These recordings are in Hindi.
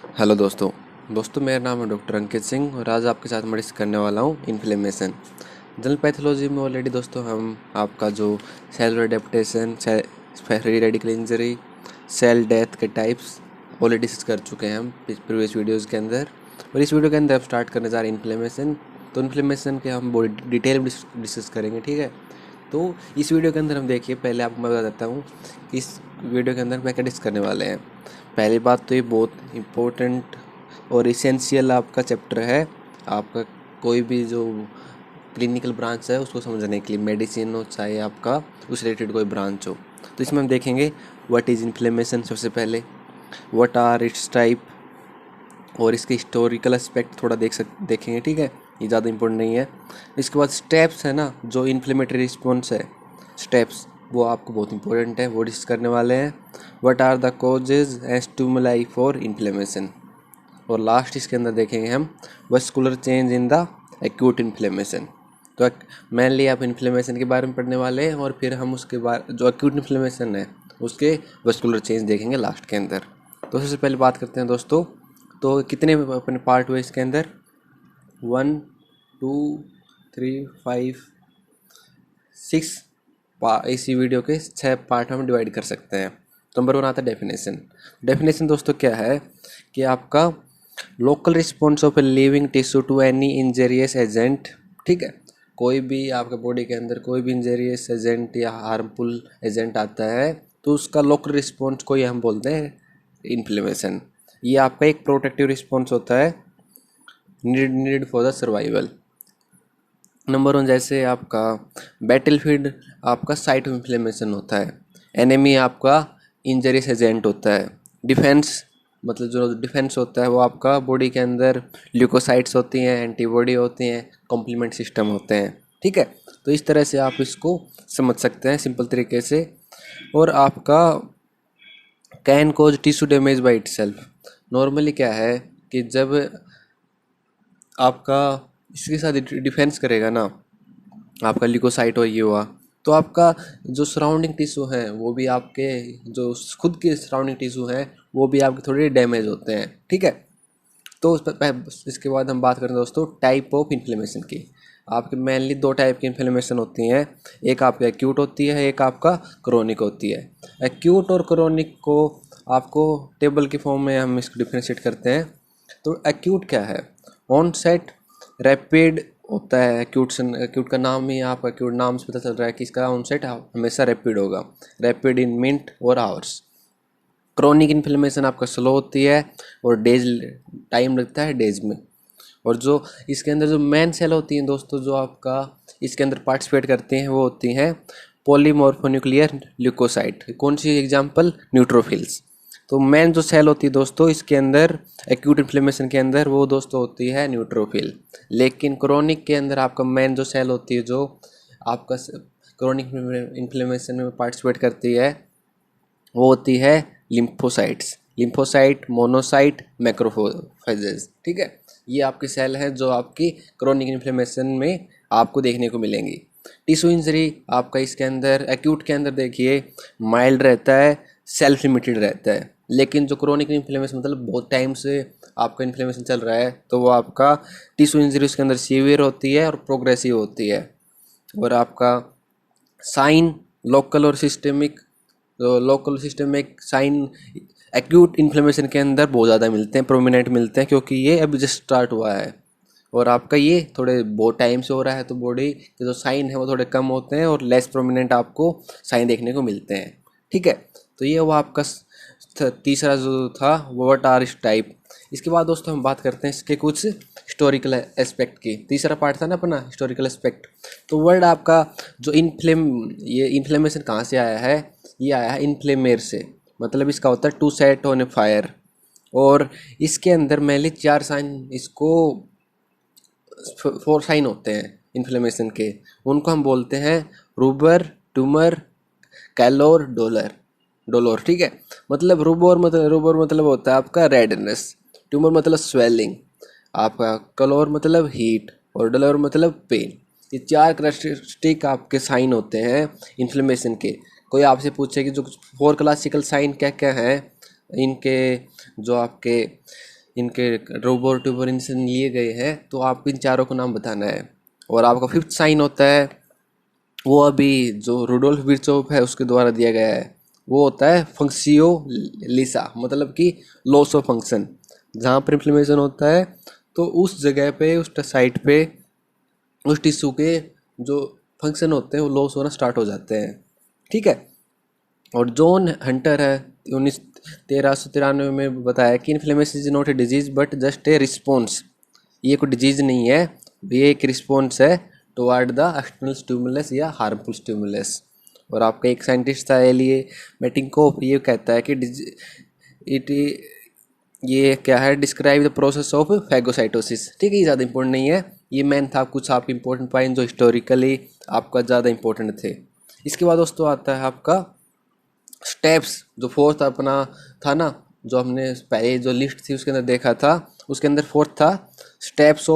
हेलो दोस्तों। मेरा नाम है डॉक्टर अंकित सिंह और आज आपके साथ मैं डिस्कस करने वाला हूँ इन्फ्लेमेशन। जनरल पैथोलॉजी में ऑलरेडी दोस्तों हम आपका जो cellular adaptation, free radical injury, cell death के टाइप्स ऑलरेडी डिस्कस कर चुके हैं हम प्रीवियस वीडियोज़ के अंदर। और इस वीडियो के अंदर हम स्टार्ट करने जा रहे हैं इन्फ्लेमेशन। तो इन्फ्लेमेशन के हम बॉडी डिटेल में डिस्कस करेंगे, ठीक है। तो इस वीडियो के अंदर हम देखिए, पहले आपको मैं बता देता हूँ कि इस वीडियो के अंदर मैं क्या डिस्कस करने वाले हैं। पहली बात तो ये बहुत इम्पोर्टेंट और इसेंशियल आपका चैप्टर है। आपका कोई भी जो क्लिनिकल ब्रांच है उसको समझने के लिए, मेडिसिन हो चाहे आपका उस रिलेटेड कोई ब्रांच हो। तो इसमें हम देखेंगे व्हाट इज़ इन्फ्लेमेशन सबसे पहले, व्हाट आर इट्स टाइप, और इसके हिस्टोरिकल एस्पेक्ट थोड़ा देखेंगे, ठीक है। ये ज़्यादा इम्पोर्टेंट नहीं है। इसके बाद स्टेप्स है ना, जो इन्फ्लेमेटरी रिस्पॉन्स है, स्टेप्स वो आपको बहुत इंपॉर्टेंट है, वो डिस्कस करने वाले हैं। What are the causes and stimuli for inflammation. और लास्ट इसके अंदर देखेंगे हम vascular change in the acute inflammation. तो मेनली आप इन्फ्लेमेशन के बारे में पढ़ने वाले हैं और फिर हम उसके बाद जो एक्यूट इन्फ्लेमेशन है उसके वस्कुलर चेंज देखेंगे लास्ट के अंदर। तो सबसे पहले बात करते हैं दोस्तों, तो कितने अपने पार्ट हुए इसके अंदर, 1 2 3 5 6 इसी वीडियो के 6 पार्ट हम डिवाइड कर सकते हैं। तो नंबर 1 आता है डेफिनेशन। डेफिनेशन दोस्तों क्या है कि आपका local response of a living tissue to any injurious agent, ठीक है। कोई भी आपके बॉडी के अंदर कोई भी इंजरियस एजेंट या हार्मफुल एजेंट आता है तो उसका लोकल रिस्पॉन्स को ये हम बोलते हैं इन्फ्लेमेशन। ये आपका एक प्रोटेक्टिव रिस्पॉन्स होता है, need for the survival. Number 1 जैसे आपका बैटलफील्ड आपका साइट ऑफ इन्फ्लेमेशन होता है, एनिमी आपका इंजरियस एजेंट होता है, डिफेंस मतलब जो डिफेंस होता है वो आपका बॉडी के अंदर ल्यूकोसाइट्स होती हैं, एंटीबॉडी होती हैं, कॉम्प्लीमेंट सिस्टम होते हैं, ठीक है। तो इस तरह से आप इसको समझ सकते हैं सिंपल तरीके से। और आपका can cause tissue damage by itself. Normally क्या है कि जब आपका इसके साथ डिफेंस करेगा ना, आपका ल्यूकोसाइट और ये हुआ, तो आपका जो सराउंडिंग टिश्यू हैं वो भी आपके जो खुद के सराउंडिंग टिश्यू हैं वो भी आपके थोड़े डैमेज होते हैं, ठीक है। तो इसके बाद हम बात करें दोस्तों टाइप ऑफ इन्फ्लेमेशन की। आपके मेनली 2 टाइप की इन्फ्लेमेशन होती हैं, एक आपका एक्यूट होती है, एक आपका क्रोनिक होती है। एक्यूट और क्रोनिक को आपको टेबल के फॉर्म में हम इसको डिफ्रेंशिएट करते हैं। तो एक्यूट क्या है, ऑनसेट रैपिड होता है। एक्यूट का नाम ही, आप एक्यूट नाम से पता चल रहा है कि इसका ऑनसेट हमेशा रैपिड होगा, रैपिड इन मिनट और आवर्स। क्रोनिक इन्फ्लेमेशन आपका स्लो होती है और डेज टाइम लगता है डेज में। और जो इसके अंदर जो मेन सेल होती हैं दोस्तों, जो आपका इसके अंदर पार्टिसिपेट करती हैं वो होती हैं पॉलीमॉर्फोन्यूक्लियर ल्यूकोसाइट। कौन सी एग्जांपल, न्यूट्रोफिल्स। तो मेन जो सेल होती है दोस्तों इसके अंदर एक्यूट इन्फ्लेमेशन के अंदर वो दोस्तों होती है न्यूट्रोफिल। लेकिन क्रोनिक के अंदर आपका मेन जो सेल होती है जो आपका क्रोनिक इन्फ्लेमेशन में पार्टिसिपेट करती है वो होती है लिम्फोसाइट्स। लिम्फोसाइट, मोनोसाइट, मैक्रोफेजेस, ठीक है। ये आपके सेल हैं जो आपकी क्रोनिक इन्फ्लेमेशन में आपको देखने को मिलेंगी। टिश्यू इंजरी आपका इसके अंदर एक्यूट के अंदर देखिए माइल्ड रहता है, सेल्फ लिमिटेड रहता है। लेकिन जो क्रोनिक इन्फ्लेमेशन मतलब बहुत टाइम से आपका इन्फ्लेमेशन चल रहा है तो वो आपका टिश्यू इंजरी उसके अंदर सीवियर होती है और प्रोग्रेसिव होती है। और आपका साइन लोकल और सिस्टेमिक, तो local systemic sign acute inflammation के अंदर बहुत ज़्यादा मिलते हैं, प्रोमिनेंट मिलते हैं, क्योंकि ये अभी जस्ट स्टार्ट हुआ है और आपका ये थोड़े बहुत टाइम से हो रहा है। तो बॉडी के जो साइन है वो थोड़े कम होते हैं और लेस प्रोमिनेंट आपको साइन देखने को मिलते हैं, ठीक है। तो ये वो आपका तीसरा जो था व्हाट आर इस टाइप। इसके बाद दोस्तों हम बात करते हैं इसके कुछ हिस्टोरिकल एस्पेक्ट की। तीसरा पार्ट था ना अपना हिस्टोरिकल एस्पेक्ट। तो वर्ड आपका जो ये इन्फ्लेमेशन कहाँ से आया है, ये आया है इन्फ्लेमेर से, मतलब इसका होता है to set on a fire. और इसके अंदर मेनली 4 साइन, इसको 4 साइन होते हैं इन्फ्लेमेशन के, उनको हम बोलते हैं रूबर, ट्यूमर, कैलोर, डोलोर, ठीक है। मतलब रूबर मतलब होता है आपका रेडनेस, ट्यूमर मतलब स्वेलिंग, आपका कलोर मतलब हीट और डोलोर मतलब पेन। ये 4 करेक्टरिस्टिक आपके साइन होते हैं इन्फ्लेमेशन के। कोई आपसे पूछे कि जो 4 क्लासिकल साइन क्या क्या हैं इनके, जो आपके इनके रोबोर ट्यूबर इनसे लिए गए हैं, तो आपको इन चारों को नाम बताना है। और आपका फिफ्थ साइन होता है, वो अभी जो रुडोल्फ विर्चोव है उसके द्वारा दिया गया है, वो होता है फंक्सियो लिसा, मतलब कि लॉस ऑफ फंक्शन। जहाँ पर इन्फ्लेमेशन होता है तो उस जगह पे, उस साइट पे, उस टिश्यू के जो फंक्शन होते हैं वो लॉस होना स्टार्ट हो जाते हैं। ठीक है। और जॉन हंटर है 1393 में बताया कि inflammation is not a disease but just a response. ये कोई डिजीज नहीं है, ये एक रिस्पॉन्स है टुवर्ड द एक्सटर्नल स्टिमुलस या हार्मफुल स्टिमुलस। और आपका एक साइंटिस्ट था एलिए मेटिंकोफ, ये कहता है कि इट ये क्या है, describe the process of phagocytosis. ठीक है, ये ज़्यादा इंपॉर्टेंट नहीं है, ये मैन था कुछ आपके इंपॉर्टेंट पॉइंट जो हिस्टोरिकली आपका ज़्यादा इंपॉर्टेंट थे। इसके बाद दोस्तों आता है आपका स्टेप्स, जो फोर्थ अपना था ना, जो हमने पहले जो लिस्ट थी उसके अंदर देखा था, उसके अंदर फोर्थ था स्टेप्स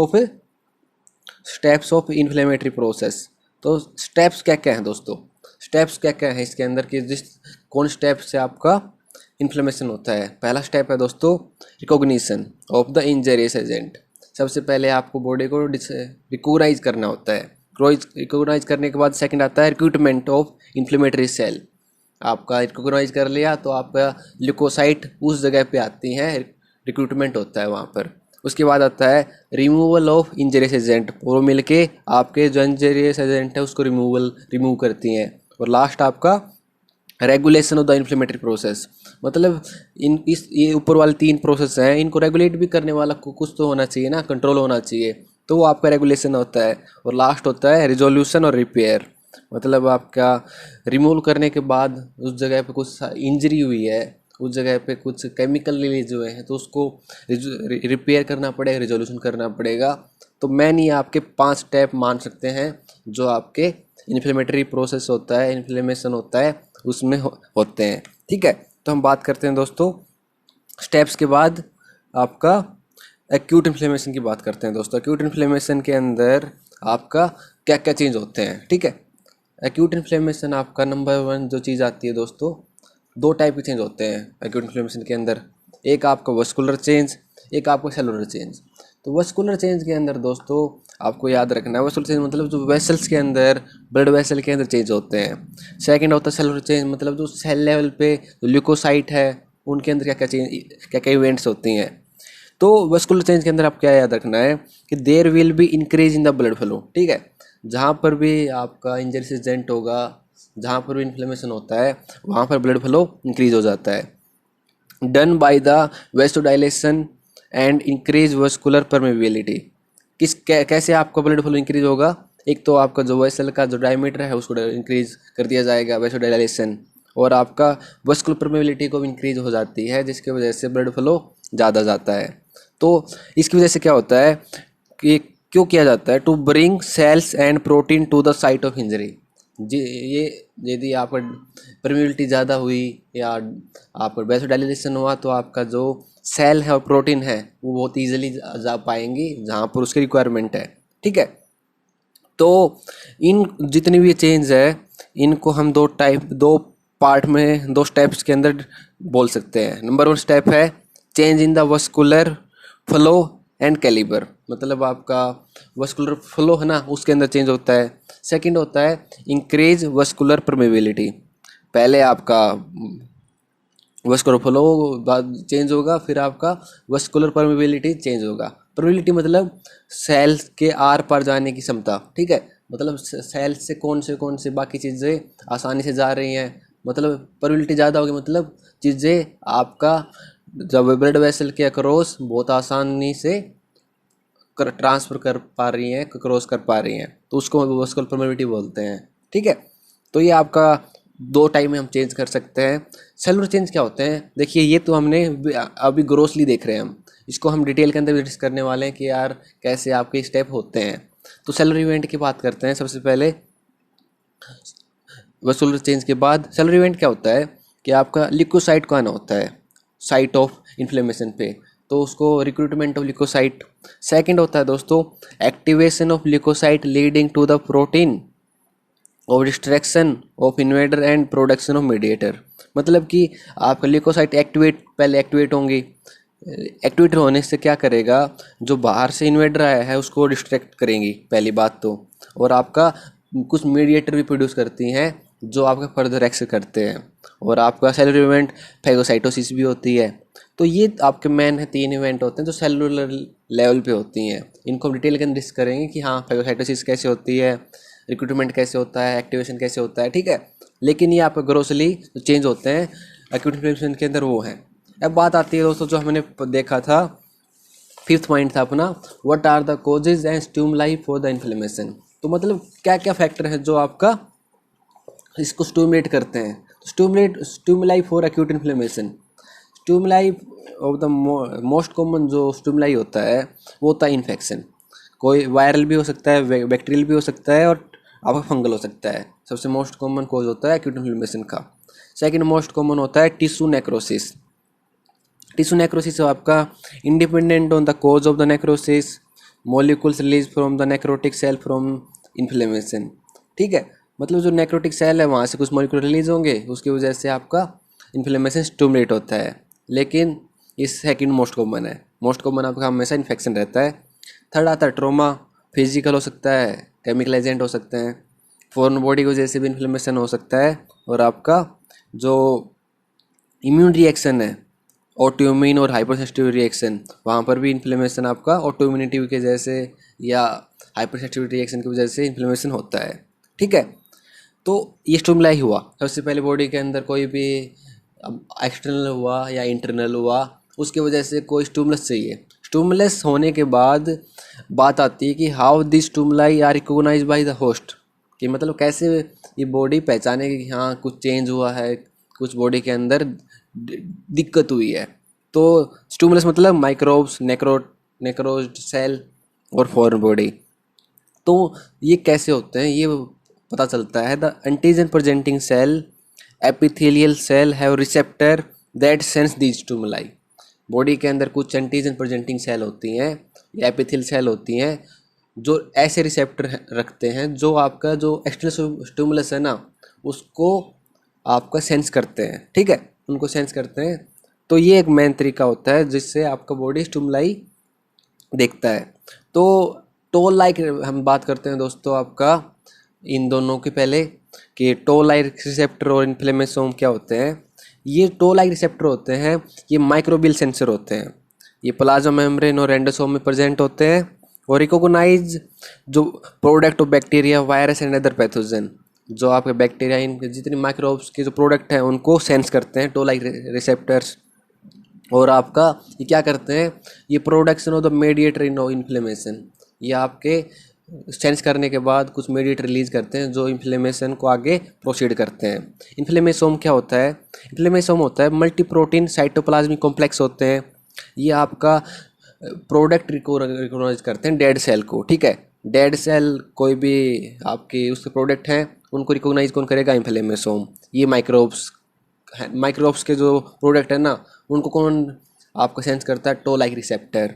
ऑफ इन्फ्लेमेटरी प्रोसेस। तो स्टेप्स क्या क्या हैं दोस्तों, स्टेप्स क्या क्या हैं इसके अंदर कि जिस कौन स्टेप से आपका इन्फ्लेमेशन होता है। पहला स्टेप है दोस्तों recognition of the injurious agent. सबसे पहले आपको बॉडी को रिकॉग्नाइज करना होता है। रिकॉग्नाइज करने के बाद सेकंड आता है रिक्रूटमेंट ऑफ इन्फ्लेमेटरी सेल। आपका रिकॉग्नाइज कर लिया तो आपका ल्यूकोसाइट उस जगह पे आती हैं, रिक्रूटमेंट होता है वहाँ पर। उसके बाद आता है रिमूवल ऑफ इंजरियस एजेंट, वो मिलके आपके जो इंजरियस एजेंट है उसको रिमूव करती हैं। और लास्ट आपका regulation of the inflammatory process, मतलब ये ऊपर वाले 3 प्रोसेस हैं, इनको रेगुलेट भी करने वाला कुछ तो होना चाहिए ना, कंट्रोल होना चाहिए, तो वो आपका रेगुलेशन होता है। और लास्ट होता है रिजोल्यूशन और रिपेयर, मतलब आपका रिमूव करने के बाद उस जगह पे कुछ इंजरी हुई है, उस जगह पे कुछ केमिकल रिलीज हुए हैं, तो उसको रिपेयर करना पड़ेगा, रिजोल्यूशन करना पड़ेगा। तो मैन ये आपके 5 स्टेप मान सकते हैं जो आपके इन्फ्लेमेटरी प्रोसेस होता है, इन्फ्लेमेशन होता है उसमें होते हैं। ठीक है, तो हम बात करते हैं दोस्तों स्टेप्स के बाद आपका एक्यूट इन्फ्लेमेशन की बात करते हैं दोस्तों। एक्यूट इन्फ्लेमेशन के अंदर आपका क्या क्या चेंज होते हैं। ठीक है, एक्यूट इन्फ्लेमेशन आपका नंबर 1 जो चीज़ आती है दोस्तों, 2 टाइप के चेंज होते हैं एक्यूट इन्फ्लेमेशन के अंदर। एक आपका वस्कुलर चेंज, एक आपका सेलुलर चेंज। तो वस्कुलर चेंज के अंदर दोस्तों आपको याद रखना है, वस्कुलर चेंज मतलब जो वेसल्स के अंदर, ब्लड वेसल के अंदर चेंज होते हैं। सेकंड होता है सेलुलर चेंज, मतलब जो सेल लेवल पे जो ल्यूकोसाइट है उनके अंदर क्या क्या चेंज, क्या क्या इवेंट्स होती हैं। तो वस्कुलर चेंज के अंदर आप क्या याद रखना है कि there will be increase in the blood flow. ठीक है, जहाँ पर भी आपका इंजरी एजेंट होगा, जहाँ पर भी इन्फ्लेमेशन होता है वहाँ पर ब्लड फ्लो इंक्रीज हो जाता है। Done by the vasodilatation and increase vascular permeability. कैसे आपका ब्लड फ्लो इंक्रीज होगा, एक तो आपका जो वेसल का जो डायमीटर है उसको इंक्रीज कर दिया जाएगा वेस्टोडाइलेशन, और आपका वस्कुलर परमेबिलिटी को भी इंक्रीज हो जाती है, जिसकी वजह से ब्लड फ्लो ज़्यादा जाता है। तो इसकी वजह से क्या होता है कि क्यों किया जाता है, to bring cells and protein to the site of injury. जी, ये यदि आपका परमेबिलिटी ज़्यादा हुई या आपका वेसोडाइलेशन हुआ तो आपका जो सेल है और प्रोटीन है वो बहुत ईजिली जा पाएंगी जहाँ पर उसकी रिक्वायरमेंट है। ठीक है, तो इन जितनी भी चेंज है इनको हम 2 पार्ट में, 2 स्टेप्स के अंदर बोल सकते हैं। नंबर 1 स्टेप है change in the vascular flow and calibre, मतलब आपका वस्कुलर फ्लो है ना उसके अंदर चेंज होता है। सेकंड होता है इंक्रीज वस्कुलर परमेबिलिटी, पहले आपका वस्कुलर फ्लो चेंज होगा, फिर आपका वस्कुलर परमेबिलिटी चेंज होगा। परमेबिलिटी मतलब सेल्स के आर पार जाने की क्षमता। ठीक है, मतलब सेल्स से कौन से बाकी चीज़ें आसानी से जा रही हैं, मतलब परमेबिलिटी ज़्यादा होगी, मतलब चीज़ें आपका जब ब्लड वेसल के अक्रॉस बहुत आसानी से ट्रांसफ़र कर पा रही हैं, क्रॉस कर पा रही हैं, तो उसको वस्कुलर परमेबिलिटी बोलते हैं। ठीक है, तो ये आपका 2 टाइम में हम चेंज कर सकते हैं। सेलुलर चेंज क्या होते हैं, देखिए ये तो हमने अभी ग्रोसली देख रहे हैं, हम इसको हम डिटेल के अंदर भी डिस्कस करने वाले हैं कि यार कैसे आपके स्टेप होते हैं। तो सेलुलर इवेंट की बात करते हैं सबसे पहले। वस्कुलर चेंज के बाद सेलुलर इवेंट क्या होता है कि आपका ल्यूकोसाइट को आना होता है साइट ऑफ इन्फ्लेमेशन पे, तो उसको रिक्रूटमेंट ऑफ ल्यूकोसाइट। सेकंड होता है दोस्तों activation of leucocyte leading to the protein और destruction of invader and production of mediator, मतलब कि आपका ल्यूकोसाइट पहले एक्टिवेट होंगी, एक्टिवेट होने से क्या करेगा, जो बाहर से इन्वेडर आया है उसको डिस्ट्रैक्ट करेंगी पहली बात तो, और आपका कुछ मीडिएटर भी प्रोड्यूस करती हैं जो आपका फर्दर एक्स करते हैं, और आपका सेलुलर इवेंट फैगोसाइटोसिस भी होती है। तो ये आपके मेन है 3 इवेंट होते हैं जो सेलुलर लेवल पे होती हैं। इनको हम डिटेल के अंदर डिस्कस करेंगे कि हाँ फैगोसाइटोसिस कैसे होती है, रिक्रूटमेंट कैसे होता है, एक्टिवेशन कैसे होता है, ठीक है। लेकिन ये आपका ग्रोसली जो चेंज होते हैं एक्यूट इन्फ्लेमेशन के अंदर वो हैं। अब बात आती है दोस्तों जो हमने देखा था, 5th पॉइंट था अपना, what are the causes and stimuli for the inflammation. तो मतलब क्या क्या फैक्टर है जो आपका इसको स्टिमुलेट करते हैं। Stimuli for acute inflammation, stimuli of the most common जो स्टिमुलाई होता है वो होता है इन्फेक्शन। कोई वायरल भी हो सकता है, बैक्टीरियल भी हो सकता है, और आपका फंगल हो सकता है। सबसे मोस्ट कॉमन कॉज होता है एक्यूट इन्फ्लेमेशन का। सेकंड मोस्ट कॉमन होता है टिश्यू नेक्रोसिस। टिश्यू नेक्रोसिस आपका independent on the cause of the necrosis, molecules release from the necrotic cell from inflammation, ठीक है। मतलब जो नेक्रोटिक सेल है वहाँ से कुछ मॉलिक्यूल रिलीज होंगे, उसकी वजह से आपका इन्फ्लेमेशन स्टिमुलेट होता है। लेकिन इस सेकंड मोस्ट कॉमन है, मोस्ट कॉमन आपका हमेशा इन्फेक्शन रहता है। थर्ड आता है ट्रोमा, फिजिकल हो सकता है, केमिकल एजेंट हो सकते हैं, फॉरेन बॉडी की वजह से भी इन्फ्लेमेशन हो सकता है, और आपका जो इम्यून रिएक्शन है, ऑटोइम्यून और हाइपरसेंसिटिव रिएक्शन, वहाँ पर भी इन्फ्लेमेशन आपका ऑटोइम्यूनिटी की वजह से या हाइपरसेंसिटिव रिएक्शन की वजह से इन्फ्लेमेशन होता है, ठीक है। तो ये स्टिमुलाई हुआ सबसे पहले बॉडी के अंदर, कोई भी एक्सटर्नल हुआ या इंटरनल हुआ, उसकी वजह से कोई स्टिमुलस चाहिए। स्टिमुलस होने के बाद बात आती है कि how this stimuli are recognised by the host, कि मतलब कैसे ये बॉडी पहचानेगी कि हाँ कुछ चेंज हुआ है, कुछ बॉडी के अंदर दिक्कत हुई है। तो स्टिमुलस मतलब माइक्रोब्स, नेक्रोज्ड सेल और फॉरेन बॉडी। तो ये कैसे होते हैं ये पता चलता है। The antigen presenting cell, epithelial cell have receptor that sense the stimuli. Body के अंदर कुछ एंटीजन प्रेजेंटिंग सेल होती हैं या एपिथेलियल सेल होती हैं जो ऐसे रिसेप्टर रखते हैं जो आपका जो एक्सटर्नल स्टिमुलस है ना उसको आपका सेंस करते हैं, ठीक है, उनको सेंस करते हैं। तो ये एक मेन तरीका होता है जिससे आपका बॉडी स्टिमुलाई देखता है। तो टोल लाइक हम बात करते हैं दोस्तों आपका इन दोनों के पहले, कि टोल लाइक रिसेप्टर और इन्फ्लेमेसोम क्या होते हैं। ये टोल लाइक रिसेप्टर होते हैं, ये माइक्रोबियल सेंसर होते हैं, ये प्लाज्मा मेम्ब्रेन और एंडोसोम में प्रेजेंट होते हैं और रिकॉग्नाइज जो product of bacteria, virus and other pathogen, जो आपके बैक्टीरिया इन जितनी माइक्रोब्स के जो प्रोडक्ट हैं उनको सेंस करते हैं टोल लाइक रिसेप्टर्स। और आपका ये क्या करते हैं, ये production of the mediator in inflammation, ये आपके सेंस करने के बाद कुछ मेडिएटर रिलीज करते हैं जो इन्फ्लेमेशन को आगे प्रोसीड करते हैं। इन्फ्लेमेसोम क्या होता है, इन्फ्लेमेसोम होता है मल्टी प्रोटीन साइटोप्लाज्मिक कॉम्प्लेक्स होते हैं। ये आपका प्रोडक्ट रिकॉग्नाइज करते हैं डेड सेल को, ठीक है। डेड सेल कोई भी आपके उसके प्रोडक्ट हैं उनको रिकॉग्नाइज कौन करेगा, इन्फ्लेमेसोम। ये माइक्रोब्स के जो प्रोडक्ट है ना उनको कौन आपका सेंस करता है, टो लाइक रिसेप्टर।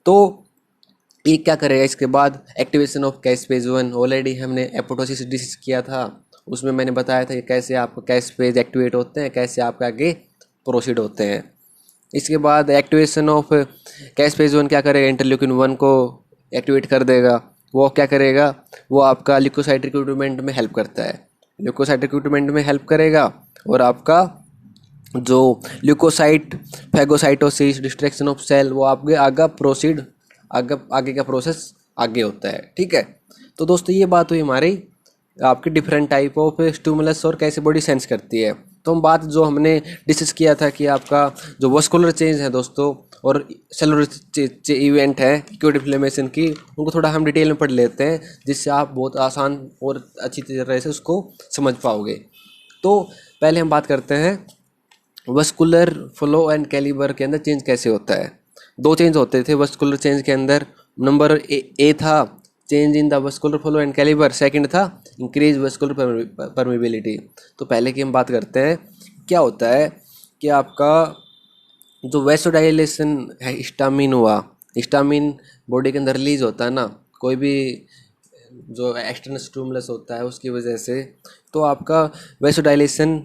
तो ये क्या करेगा इसके बाद, एक्टिवेशन ऑफ कैस्पेज 1, ऑलरेडी हमने एपोप्टोसिस डिस्कस किया था, उसमें मैंने बताया था कि कैसे आपको कैस्पेज एक्टिवेट होते हैं, कैसे आपके आगे प्रोसीड होते हैं। इसके बाद एक्टिवेशन ऑफ कैस्पेज 1 क्या करेगा, इंटरल्यूकिन 1 को एक्टिवेट कर देगा। वो क्या करेगा, वो आपका ल्यूकोसाइट रिक्रूटमेंट में हेल्प करता है, ल्यूकोसाइट रिक्रूटमेंट में हेल्प करेगा। और आपका जो leukocyte phagocytosis, destruction of cell, वो आपके आगे का प्रोसेस आगे होता है, ठीक है। तो दोस्तों ये बात हुई हमारी आपकी डिफरेंट टाइप ऑफ स्टिमुलस और कैसे बॉडी सेंस करती है। तो हम बात जो हमने डिस्कस किया था कि आपका जो वस्कुलर चेंज है दोस्तों और सेलुलर इवेंट है एक्यूट इन्फ्लेमेशन की, उनको थोड़ा हम डिटेल में पढ़ लेते हैं जिससे आप बहुत आसान और अच्छी तरह से उसको समझ पाओगे। तो पहले हम बात करते हैं वस्कुलर फ्लो एंड कैलिबर के अंदर चेंज कैसे होता है। 2 चेंज होते थे वस्कुलर चेंज के अंदर। नंबर ए था change in the vascular flow and calibre, second था इंक्रीज वस्कुलर परमिबिलिटी। तो पहले की हम बात करते हैं, क्या होता है कि आपका जो वैसोडाइलेशन है, हिस्टामिन हुआ, हिस्टामिन बॉडी के अंदर रिलीज होता है ना कोई भी जो एक्सटर्नल स्टिमुलस होता है उसकी वजह से, तो आपका वैसोडाइलेशन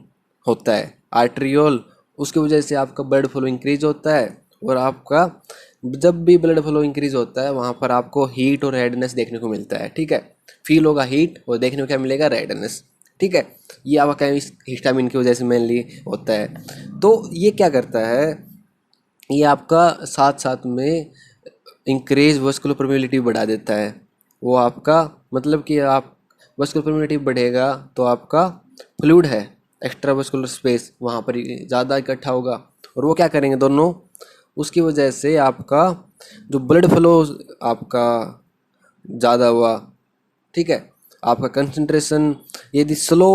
होता है आर्ट्रियोल, उसकी वजह से आपका ब्लड फ्लो इंक्रीज होता है और आपका जब भी ब्लड फ्लो इंक्रीज होता है वहाँ पर आपको हीट और रेडनेस देखने को मिलता है, ठीक है। फील होगा हीट और देखने को क्या मिलेगा, रेडनेस, ठीक है। ये आपका हिस्टामिन की वजह से मेनली होता है। तो ये क्या करता है, ये आपका साथ साथ में इंक्रीज वस्कुलर परमिलिटी बढ़ा देता है। वो आपका मतलब कि आप वस्कुलर परमिलिटी बढ़ेगा तो आपका फ्लूइड है, एक्स्ट्रा वस्कुलर स्पेस वहाँ पर ज़्यादा इकट्ठा होगा, और वो क्या करेंगे दोनों, उसकी वजह से आपका जो ब्लड फ्लो आपका ज़्यादा हुआ, ठीक है। आपका कंसंट्रेशन, यदि स्लो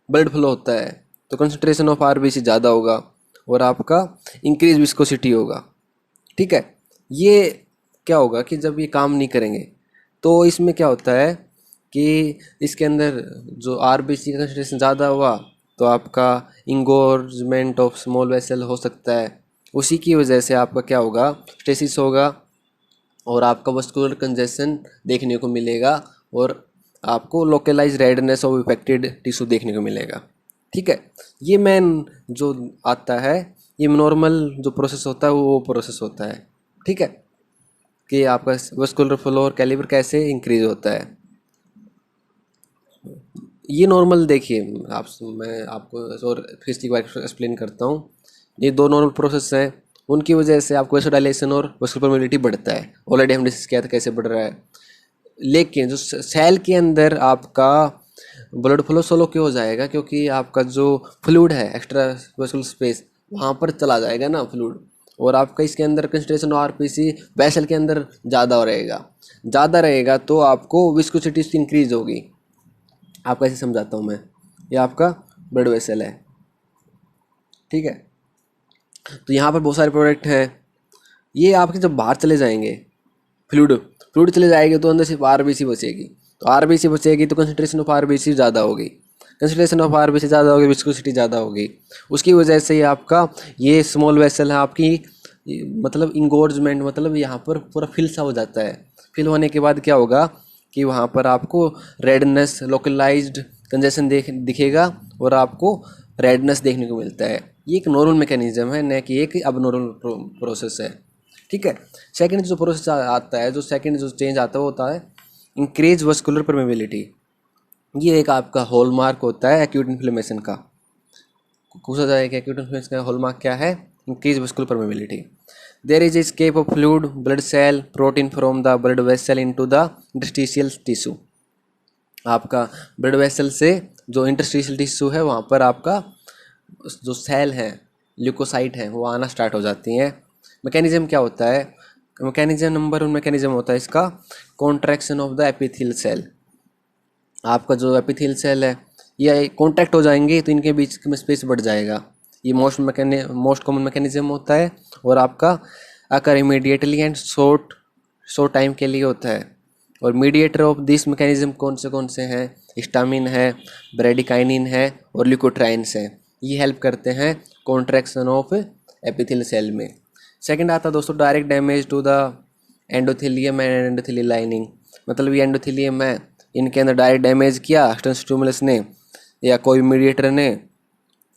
ब्लड फ्लो होता है तो कंसंट्रेशन ऑफ आरबीसी ज़्यादा होगा और आपका इंक्रीज विस्कोसिटी होगा, ठीक है। ये क्या होगा कि जब ये काम नहीं करेंगे तो इसमें क्या होता है कि इसके अंदर जो आरबीसी का कंसंट्रेशन ज़्यादा हुआ तो आपका इंगोर्जमेंट ऑफ स्मॉल वेसल हो सकता है। उसी की वजह से आपका क्या होगा, स्टेसिस होगा और आपका वस्कुलर कंजेशन देखने को मिलेगा और आपको localise redness of affected tissue देखने को मिलेगा, ठीक है। ये मेन जो आता है, ये नॉर्मल जो प्रोसेस होता है वो प्रोसेस होता है, ठीक है, कि आपका वस्कुलर फ्लो और कैलिबर कैसे इंक्रीज होता है। ये नॉर्मल देखिए, मैं आपको और फिर से एक बार एक्सप्लेन करता हूँ। ये दो नॉर्मल प्रोसेस हैं, उनकी वजह से आपको वेसोडाइलेशन और वस्कुलर परमिलिटी बढ़ता है। ऑलरेडी हमने डिस्कस किया था कैसे बढ़ रहा है। लेकिन जो सेल के अंदर आपका ब्लड फ्लो स्लो क्यों हो जाएगा, क्योंकि आपका जो फ्लूइड है, एक्स्ट्रा वेस्कुलर स्पेस, वहाँ पर चला जाएगा ना फ्लूइड, और आपका इसके अंदर कंसंट्रेशन ऑफ आरपीसी वेसल के अंदर ज़्यादा रहेगा तो आपको विस्कोसिटी इंक्रीज होगी। आपको ऐसे समझाता हूँ मैं, ये आपका ब्लड वेसल है, ठीक है। तो यहाँ पर बहुत सारे प्रोडक्ट हैं, ये आपके जब बाहर चले जाएंगे, फ्लूइड चले जाएगी तो अंदर सिर्फ आरबीसी बचेगी, तो आरबीसी बचेगी तो कंसंट्रेशन ऑफ आरबीसी ज़्यादा होगी, कंसंट्रेशन ऑफ आरबीसी ज़्यादा होगी, विस्कोसिटी ज़्यादा होगी। उसकी वजह से ये आपका ये स्मॉल वेसल है आपकी, मतलब इंगोर्जमेंट, मतलब यहाँ पर पूरा फिल सा हो जाता है। फिल होने के बाद क्या होगा कि वहाँ पर आपको रेडनेस, लोकलाइज्ड कंजेशन दिखेगा और आपको रेडनेस देखने को मिलता है। ये एक नॉर्मल मैकेनिज्म है, न कि एक अब नॉर्मल प्रोसेस है, ठीक है। सेकंड जो प्रोसेस आता है, जो सेकंड जो चेंज आता है वो होता है इंक्रीज वस्कुलर परमेबिलिटी। ये एक आपका हॉलमार्क होता है एक्यूट इन्फ्लेमेशन का। पूछा जाए कि एक्यूट इन्फ्लेमेशन का हॉलमार्क क्या है, increase vascular permeability. There is escape of fluid, blood cell, protein from the blood vessel into the interstitial tissue. आपका ब्लड वेसल से जो इंटरस्टिशियल टिश्यू है वहाँ पर आपका जो सेल है, ल्यूकोसाइट है, वो आना स्टार्ट हो जाती हैं। मैकेनिज्म क्या होता है, मैकेनिज्म नंबर 1 मैकेनिज्म होता है इसका contraction of the epithelial cell. आपका जो एपिथेलियल सेल है ये कॉन्ट्रैक्ट हो जाएंगे तो इनके बीच में स्पेस बढ़ जाएगा। ये मोस्ट कॉमन मैकेनिज्म होता है और आपका अकर इमीडिएटली एंड शॉर्ट टाइम के लिए होता है। और मीडिएटर ऑफ दिस मैकेनिज्म कौन से हैं, हिस्टामिन है, ब्रेडिकाइनिन है और ल्यूकोट्राइन्स हैं। ये हेल्प करते हैं कॉन्ट्रैक्शन ऑफ एपिथेलियल सेल में। सेकंड आता है दोस्तों direct damage to the endothelium and endothelial lining. मतलब ये एंडोथेलियम है, इनके अंदर डायरेक्ट डैमेज किया एक्सटर्नल स्टिमुलस ने या कोई मीडिएटर ने,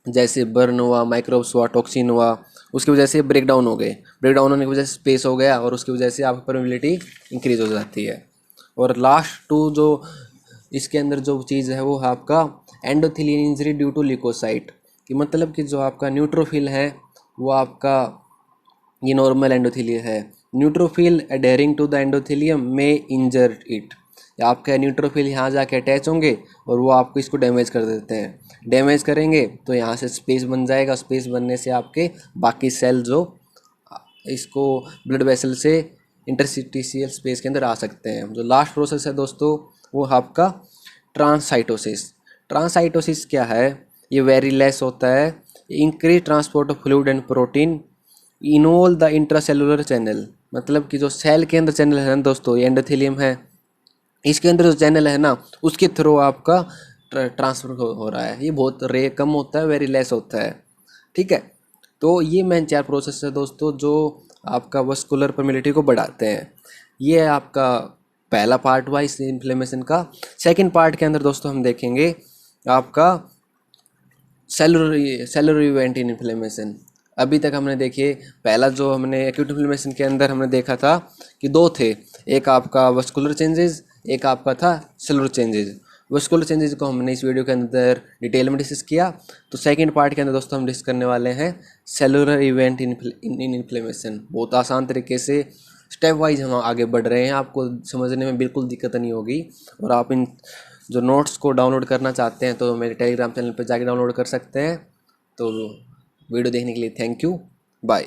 जैसे बर्न हुआ, माइक्रोब्स हुआ, टॉक्सिन हुआ, उसकी वजह से ब्रेक डाउन हो गए। ब्रेक डाउन होने की वजह से स्पेस हो गया और उसकी वजह से आपकी परमिबिलिटी इंक्रीज हो जाती है। और लास्ट टू जो इसके अंदर जो चीज़ है वो है आपका endothelial injury due to leukocyte. कि मतलब कि जो आपका न्यूट्रोफिल है वो आपका, ये नॉर्मल एंडोथेलियल है, neutrophil adhering to the endothelium में इंजर इट। आपके न्यूट्रोफिल यहाँ जाके अटैच होंगे और वो आपको इसको डैमेज कर देते हैं। डैमेज करेंगे तो यहाँ से स्पेस बन जाएगा, स्पेस बनने से आपके बाकी सेल जो इसको ब्लड वेसल से इंटरस्टिशियल स्पेस के अंदर आ सकते हैं। जो लास्ट प्रोसेस है दोस्तों वो आपका ट्रांससाइटोसिस। ट्रांससाइटोसिस क्या है, ये वेरी लेस होता है, increase transport of fluid and protein in all the intracellular channel. मतलब कि जो सेल के अंदर चैनल है ना दोस्तों, ये एंडोथेलियम है, इसके अंदर जो चैनल है ना उसके थ्रू आपका ट्रांसफर हो रहा है। ये बहुत कम होता है, वेरी लेस होता है, ठीक है। तो ये मेन 4 प्रोसेस है दोस्तों जो आपका वस्कुलर परमिलिटी को बढ़ाते हैं। ये आपका पहला पार्ट हुआ इस इन्फ्लेमेशन का। सेकंड पार्ट के अंदर दोस्तों हम देखेंगे आपका सेलुलर इवेंट इन इन्फ्लेमेशन। अभी तक हमने देखिए, पहला जो हमने एक्यूट इन्फ्लेमेशन के अंदर हमने देखा था कि दो थे, एक आपका वस्कुलर चेंजेस, एक आपका था सेलुलर चेंजेस। वस्कुलर चेंजेस को हमने इस वीडियो के अंदर डिटेल में डिस्कस किया। तो सेकंड पार्ट के अंदर दोस्तों हम डिस्कस करने वाले हैं सेलुलर इवेंट इन इन्फ्लेमेशन। बहुत आसान तरीके से स्टेप वाइज हम आगे बढ़ रहे हैं, आपको समझने में बिल्कुल दिक्कत नहीं होगी। और आप इन जो नोट्स को डाउनलोड करना चाहते हैं तो मेरे टेलीग्राम चैनल पर जाके डाउनलोड कर सकते हैं। तो वीडियो देखने के लिए थैंक यू, बाय।